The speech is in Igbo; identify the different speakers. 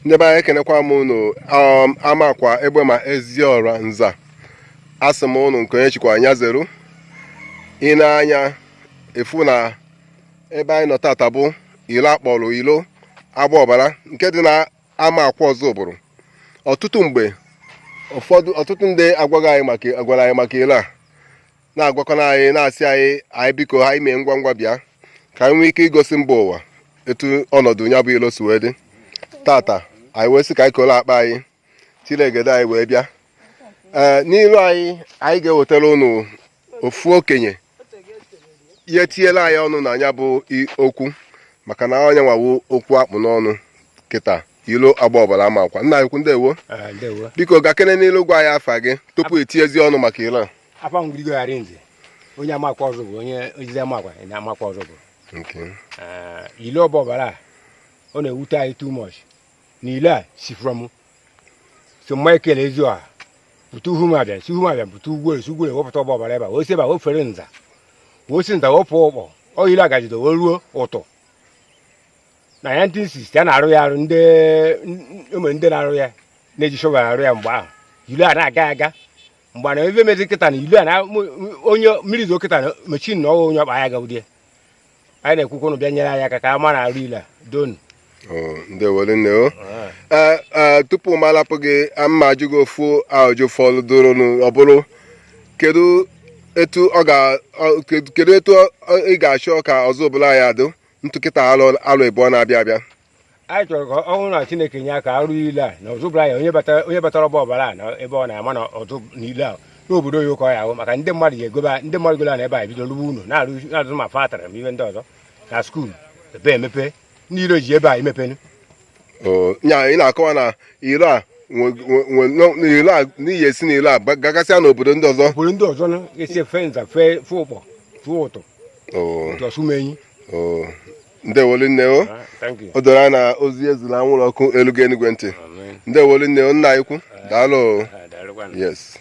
Speaker 1: Ndị be anyị ekenekwa m unu amakwa egbe ma Eziora Nza asị m unu nke onye chikwa anya zeru ị na-anya efu na ebe anyị nọ tata bụ ilo akpọrọ ilo agba ọbara nke dị na Amakwa Ozubulu. Ọtụtụ mgbe ọtụtụ ndị agwara anyị maka ilo a na-agwakọna anyị na-asị anyị biko ha ime ngwa ngwa bịa ka anyị nwee ike igosi mba ụwa etu ọnọdụ ya bụ ilo si wee dị. Tata anyị wee sị ka anyị kọrọ akpa anyị tiri egede anyị wee bịa n'ilu anyị ga-ewetara unu ofu okenye ihe tinyela anyị ọnụ na anya bụ okwu maka na onye nwawo okwu akpụ n'ọnụ kịta ilo agba ọbara Amakwa. Nna anyị ndewo biko gakene n'ilu gwa anyị afa gị tupu etinyezi ọnụ maka ilo a.
Speaker 2: Afa ngirigo Arinze onye Amakwa Ozubulu, onye ozizi Amakwa na Amakwa Ozubulu. Ilo agba ọbara ọ na-ewute anyị too much. N'ile a si from so Michael Eziora putu Humabia si Humabia putu ugwere wepụta ọgba ọbara ebe a osi ebe a ofere nza osi nza wepụ ụkpọ ọ ile agajido wee ruo ụtụ na ya 1960 a na-arụ ya arụ ndị na-arụ ya na-eji shọvel arụ ya. Mgbe ahụ ilu a na-aga aga mgbe na ebe mezi kịta na ilu a na onye mmiri zo kịta na mechin na ọwa onye ọkpa ya gaudie anyị na-ekwukwo unu bịa nyere anyị aka ka a ma na-arụ ile a donu.
Speaker 1: Ndewolu nne o tupu m alapụ gị ama ajụ gị ofu ajụ fọdụrụ ọ bụrụ kedu etu ị ga-achọ ka Ozubulu anyị adụ ntụkịta alụ ịbụọ na-abịa abịa.
Speaker 2: Anyị chọrọ ka ọ hụrụ na Chineke nye aka arụ ile a na Ozubulu anyị onye batara ọgba ọbara na ebe ọ na-ama na n'ile a n'obodo oyi ụka ya ahụ maka ndị mmadụ ga-egoba gola na ebe a bido lụba unu na-arụzi ma fatara ma ihe ndị ọzọ na skuulu ebe emepe n'iro ji ebe a imepenu.
Speaker 1: Nya ị na-akọwa na ilo a n'ihi esi n'ilo a gagasịa n'obodo ndị ọzọ
Speaker 2: na-esi efe nza fe ụkpọ fe ụtụ ọsụmenyi.
Speaker 1: Ndewolu nne o o doro anya na ozi ezula anwụrụ ọkụ elu gị enigwe ntị. Ndewolu nne o nna ikwu daalụ. Yes.